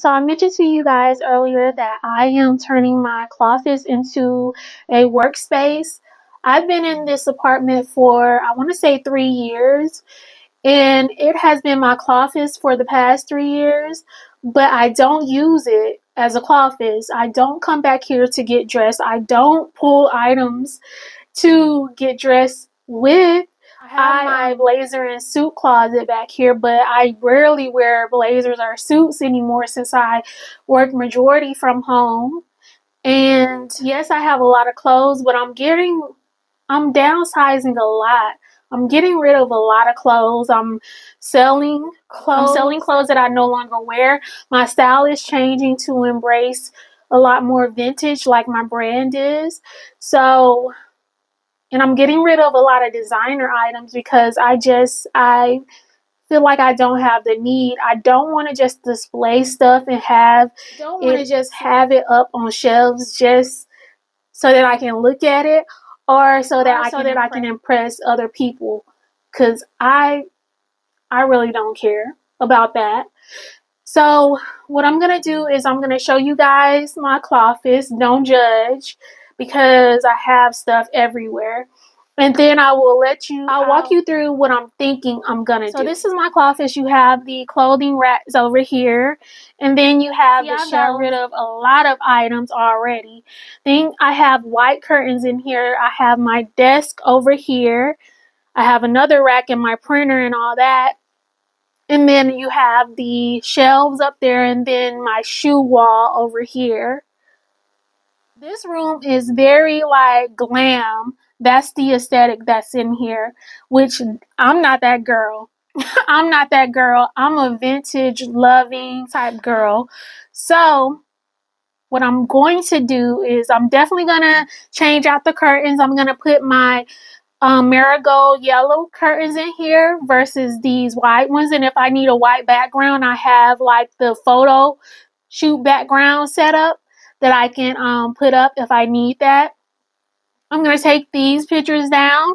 So I mentioned to you guys earlier that I am turning my Cloffice into a workspace. I've been in this apartment for, I want to say, 3 years, and it has been my Cloffice for the past 3 years, but I don't use it as a Cloffice. I don't come back here to get dressed. I don't pull items to get dressed with. I have my blazer and suit closet back here, but I rarely wear blazers or suits anymore since I work majority from home. And yes, I have a lot of clothes, but I'm downsizing a lot. I'm getting rid of a lot of clothes. I'm selling clothes that I no longer wear. My style is changing to embrace a lot more vintage like my brand is. So, and I'm getting rid of a lot of designer items because I feel like I don't have the need. I don't want to just display stuff and have it up on shelves just so that I can look at it, or so that I can impress other people, cuz I really don't care about that. So what I'm going to do is I'm going to show you guys my Cloffice. Don't judge, because I have stuff everywhere. And then I'll walk you through what I'm thinking I'm gonna do. So this is my Cloffice. You have the clothing racks over here, and then you have the shelves. I got rid of a lot of items already. Then I have white curtains in here. I have my desk over here. I have another rack and my printer and all that. And then you have the shelves up there, and then my shoe wall over here. This room is very like glam. That's the aesthetic that's in here, which I'm not that girl. I'm not that girl. I'm a vintage loving type girl. So what I'm going to do is I'm definitely going to change out the curtains. I'm going to put my marigold yellow curtains in here versus these white ones. And if I need a white background, I have like the photo shoot background set up that I can put up if I need that. I'm going to take these pictures down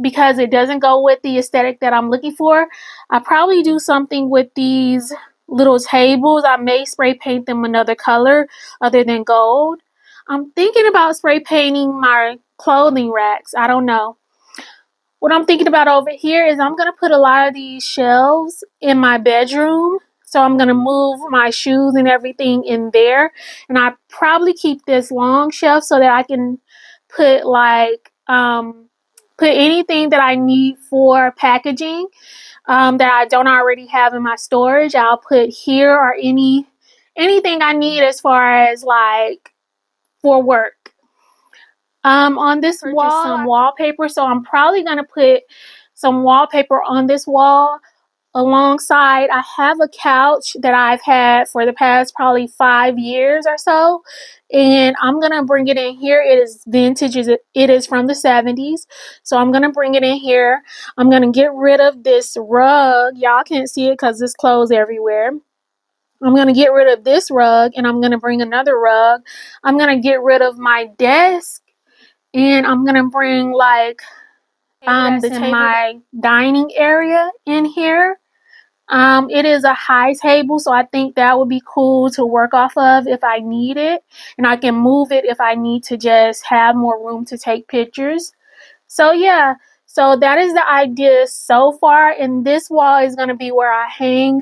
because it doesn't go with the aesthetic that I'm looking for. I probably do something with these little tables. I may spray paint them another color other than gold. I'm thinking about spray painting my clothing racks. I don't know. What I'm thinking about over here is I'm going to put a lot of these shelves in my bedroom. So I'm going to move my shoes and everything in there. And I probably keep this long shelf so that I can put put anything that I need for packaging that I don't already have in my storage. I'll put here, or anything I need as far as like for work. On this wall, some wallpaper, so I'm probably gonna put some wallpaper on this wall. Alongside, I have a couch that I've had for the past probably 5 years or so, and I'm gonna bring it in here. It is vintage. It is from the 70s, so I'm gonna bring it in here. I'm gonna get rid of this rug. Y'all can't see it because there's clothes everywhere. I'm going to get rid of this rug, and I'm going to bring another rug. I'm going to get rid of my desk, and I'm going to bring like my dining area in here. It is a high table, so I think that would be cool to work off of if I need it, and I can move it if I need to just have more room to take pictures. So yeah, so that is the idea so far, and this wall is going to be where I hang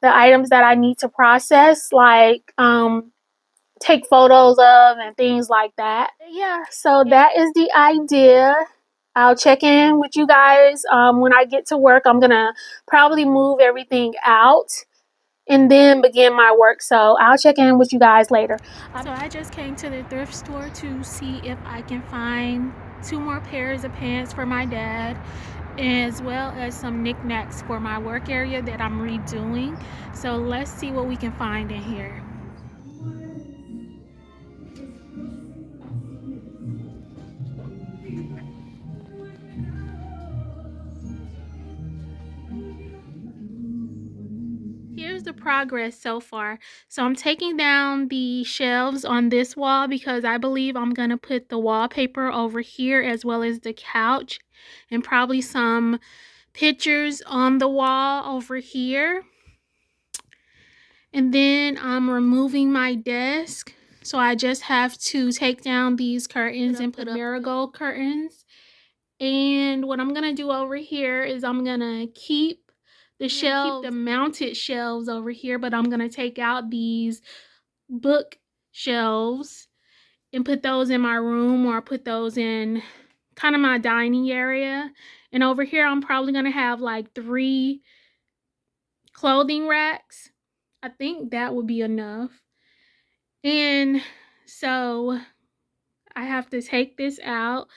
the items that I need to process, like take photos of and things like that. Yeah, so that is the idea. I'll check in with you guys when I get to work. I'm gonna probably move everything out and then begin my work. So I'll check in with you guys later. So I just came to the thrift store to see if I can find 2 more pairs of pants for my dad, as well as some knickknacks for my work area that I'm redoing. So let's see what we can find in here. Here's the progress so far. So I'm taking down the shelves on this wall because I believe I'm going to put the wallpaper over here, as well as the couch, and probably some pictures on the wall over here. And then I'm removing my desk. So I just have to take down these curtains and put up marigold curtains. And what I'm gonna do over here is I'm gonna keep the shelves, keep the mounted shelves over here, but I'm gonna take out these book shelves and put those in my room, or put those in kind of my dining area. And over here, I'm probably gonna have like 3 clothing racks. I think that would be enough. And so I have to take this out.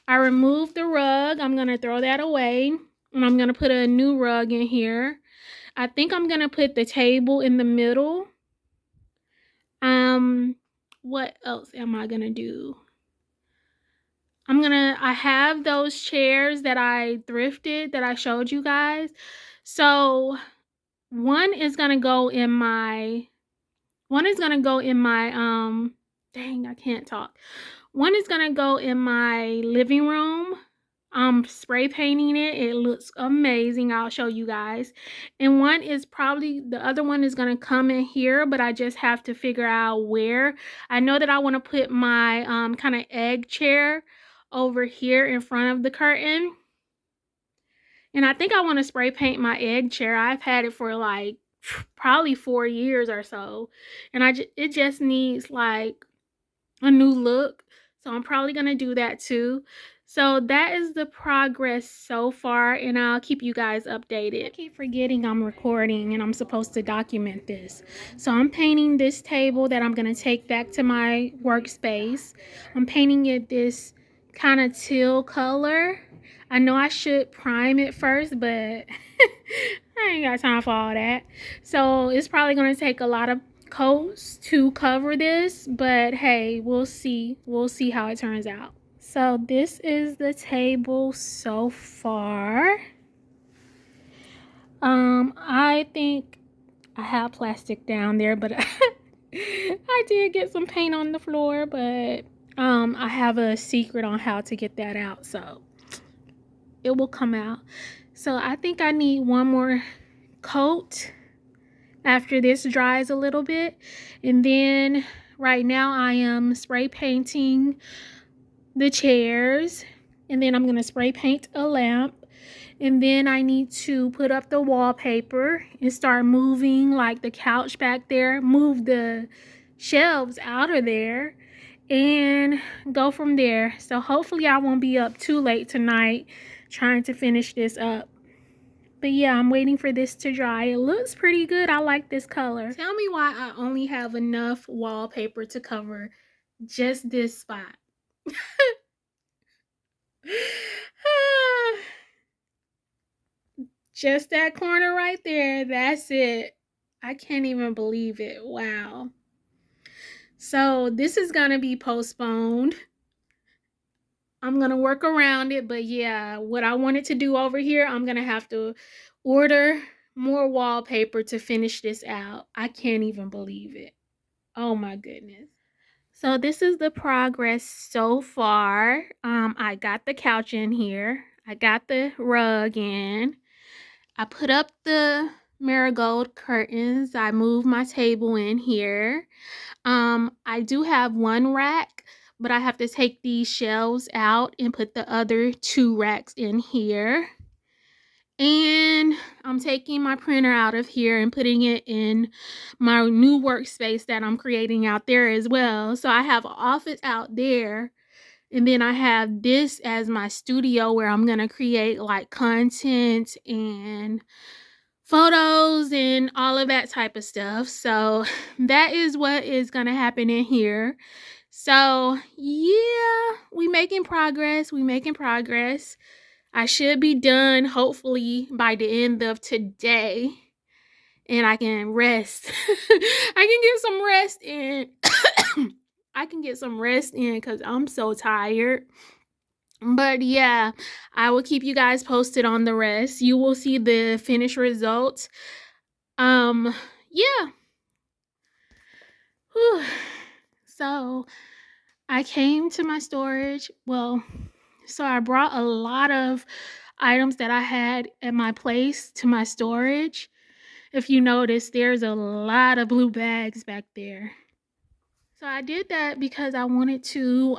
I removed the rug. I'm gonna throw that away, and I'm gonna put a new rug in here. I think I'm gonna put the table in the middle. What else am I gonna do? I have those chairs that I thrifted that I showed you guys. So one is gonna go in my, dang, I can't talk. One is gonna go in my living room. I'm spray painting it. It looks amazing. I'll show you guys. And the other one is gonna come in here, but I just have to figure out where. I know that I want to put my kind of egg chair over here in front of the curtain. And I think I want to spray paint my egg chair. I've had it for like probably 4 years or so. And it just needs like a new look. So I'm probably going to do that too. So that is the progress so far, and I'll keep you guys updated. I keep forgetting I'm recording and I'm supposed to document this. So I'm painting this table that I'm going to take back to my workspace. I'm painting it this kind of teal color. I know I should prime it first, but I ain't got time for all that. So it's probably going to take a lot of coats to cover this, but hey, we'll see how it turns out. So this is the table so far. I think I have plastic down there, but I did get some paint on the floor, but I have a secret on how to get that out, so it will come out. So I think I need one more coat after this dries a little bit, and then right now I am spray painting the chairs, and then I'm going to spray paint a lamp, and then I need to put up the wallpaper and start moving like the couch back there, move the shelves out of there, and go from there. So hopefully I won't be up too late tonight trying to finish this up. But yeah, I'm waiting for this to dry. It looks pretty good. I like this color. Tell me why I only have enough wallpaper to cover just this spot. Just that corner right there. That's it. I can't even believe it. Wow. So this is going to be postponed. I'm going to work around it, but yeah, what I wanted to do over here, I'm going to have to order more wallpaper to finish this out. I can't even believe it. Oh my goodness. So this is the progress so far. I got the couch in here. I got the rug in. I put up the marigold curtains. I moved my table in here. I do have one rack, but I have to take these shelves out and put the other 2 racks in here. And I'm taking my printer out of here and putting it in my new workspace that I'm creating out there as well. So I have an office out there, and then I have this as my studio where I'm going to create like content and photos and all of that type of stuff. So that is what is going to happen in here. So yeah, we making progress. I should be done hopefully by the end of today, and I can rest. I can get some rest in. I can get some rest in because I'm so tired. But yeah, I will keep you guys posted on the rest. You will see the finished results. Yeah. Whew. So I came to my storage. So I brought a lot of items that I had at my place to my storage. If you notice, there's a lot of blue bags back there. So I did that because I wanted to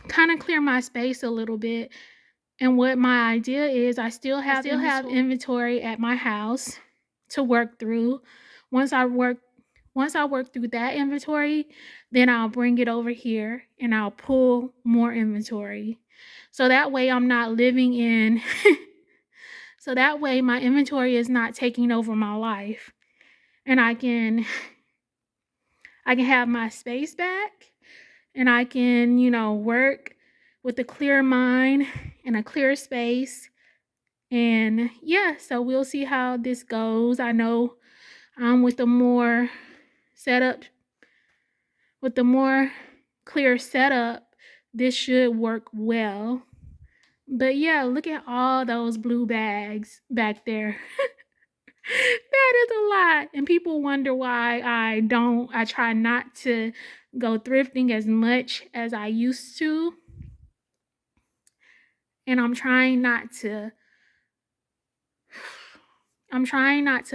kind of clear my space a little bit. And what my idea is, I still have inventory at my house to work through. Once I work through that inventory, then I'll bring it over here and I'll pull more inventory. So that way I'm not living in so that way my inventory is not taking over my life. And I can have my space back, and I can, work with a clear mind and a clear space. And yeah, so we'll see how this goes. I know with the more clear setup, this should work well. But yeah, look at all those blue bags back there. That is a lot. And people wonder why I try not to go thrifting as much as I used to. And I'm trying not to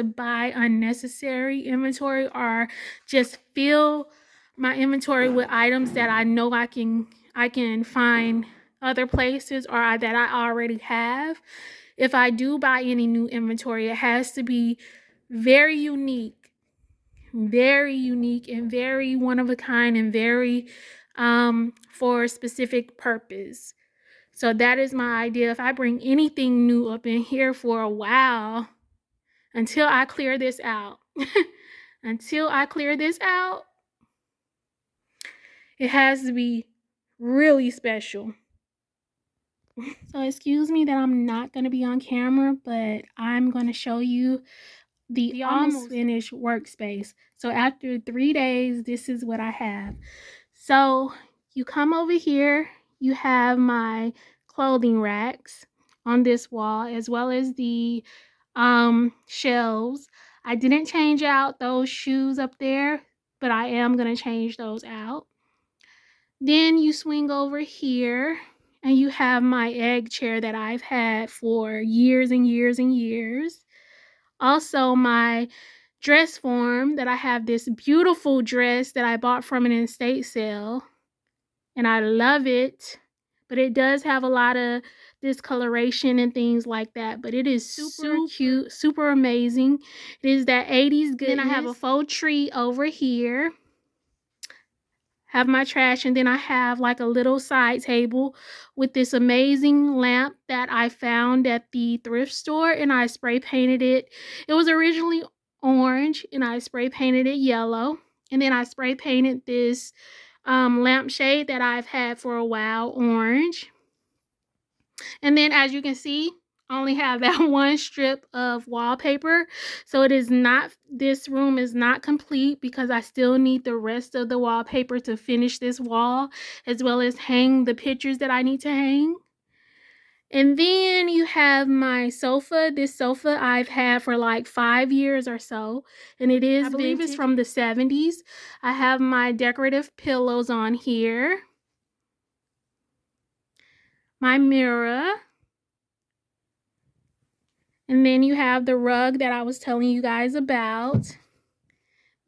buy unnecessary inventory or just fill my inventory with items that I know I can find other places or that I already have. If I do buy any new inventory, it has to be very unique and very one of a kind and very for a specific purpose. So that is my idea. If I bring anything new up in here for a while, until I clear this out, it has to be really special. So excuse me that I'm not going to be on camera, but I'm going to show you the almost finished workspace. So after 3 days, this is what I have. So you come over here, you have my clothing racks on this wall, as well as the shelves. I didn't change out those shoes up there, but I am going to change those out. Then you swing over here and you have my egg chair that I've had for years and years and years. Also my dress form that I have, this beautiful dress that I bought from an estate sale, and I love it, but it does have a lot of discoloration and things like that, but it is super cute, super amazing. It is that 80s goodness. Then I have a faux tree over here, have my trash, and then I have like a little side table with this amazing lamp that I found at the thrift store, and I spray painted it. It was originally orange and I spray painted it yellow, and then I spray painted this lampshade that I've had for a while orange. And then as you can see, I only have that one strip of wallpaper, so this room is not complete because I still need the rest of the wallpaper to finish this wall, as well as hang the pictures that I need to hang. And then you have my sofa. This sofa I've had for like 5 years or so, and it is, I believe it's from the 70s. I have my decorative pillows on here, my mirror, and then you have the rug that I was telling you guys about,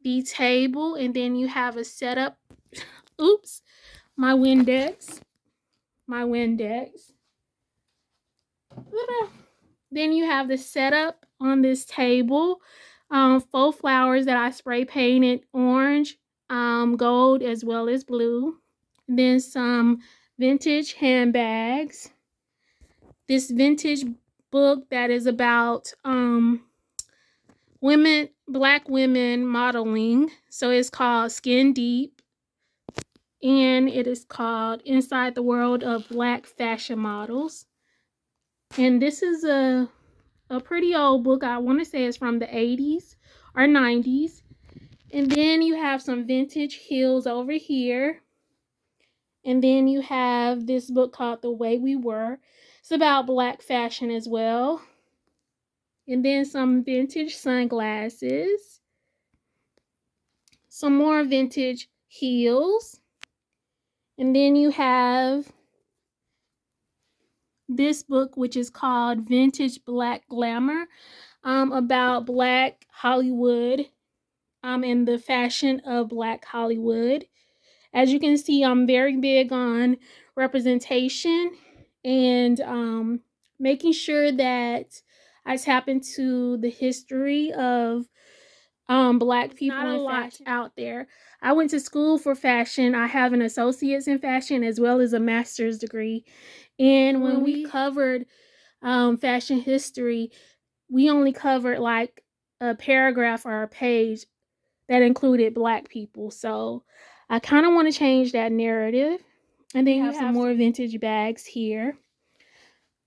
the table, and then you have a setup. Oops, my Windex. Then you have the setup on this table, faux flowers that I spray painted orange, gold, as well as blue. Then some vintage handbags. This vintage book that is about black women modeling. So it's called Skin Deep, and it is called Inside the World of Black Fashion Models. And this is a pretty old book. I want to say it's from the 80s or 90s. And then you have some vintage heels over here. And then you have this book called The Way We Were. It's about black fashion as well. And then some vintage sunglasses. Some more vintage heels. And then you have this book, which is called Vintage Black Glamour. about Black Hollywood, and the fashion of Black Hollywood. As you can see, I'm very big on representation and making sure that I tap into the history of Black people in fashion out there. I went to school for fashion. I have an associate's in fashion as well as a master's degree. And when we covered fashion history, we only covered like a paragraph or a page that included Black people. So I kind of want to change that narrative. And then you have some more vintage bags here.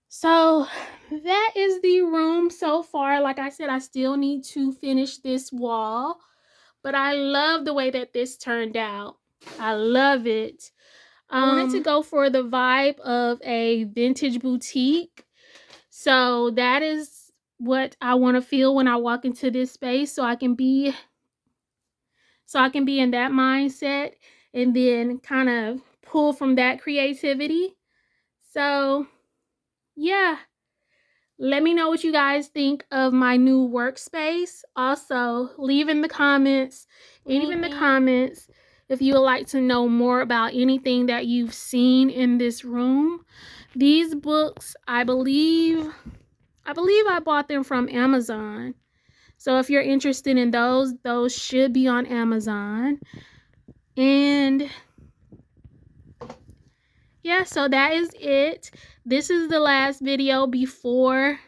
So that is the room so far. Like I said, I still need to finish this wall, but I love the way that this turned out. I love it. I wanted to go for the vibe of a vintage boutique. So that is what I want to feel when I walk into this space, so I can be in that mindset and then kind of pull from that creativity. So yeah, let me know what you guys think of my new workspace. Also, leave in the comments if you would like to know more about anything that you've seen in this room. These books, I believe I bought them from Amazon. So if you're interested in those should be on Amazon. And yeah, so that is it. This is the last video before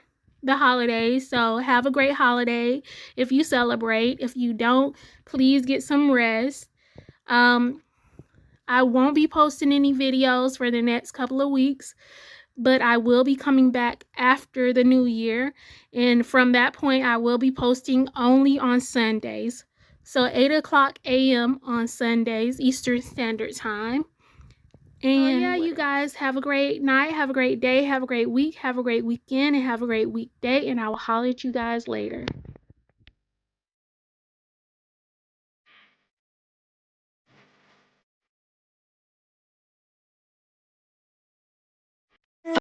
the holidays. So have a great holiday if you celebrate. If you don't, please get some rest. I won't be posting any videos for the next couple of weeks, but I will be coming back after the new year. And from that point, I will be posting only on Sundays. So 8:00 a.m. on Sundays, Eastern Standard Time. And yeah, you guys have a great night, have a great day, have a great week, have a great weekend, and have a great weekday. And I will holler at you guys later.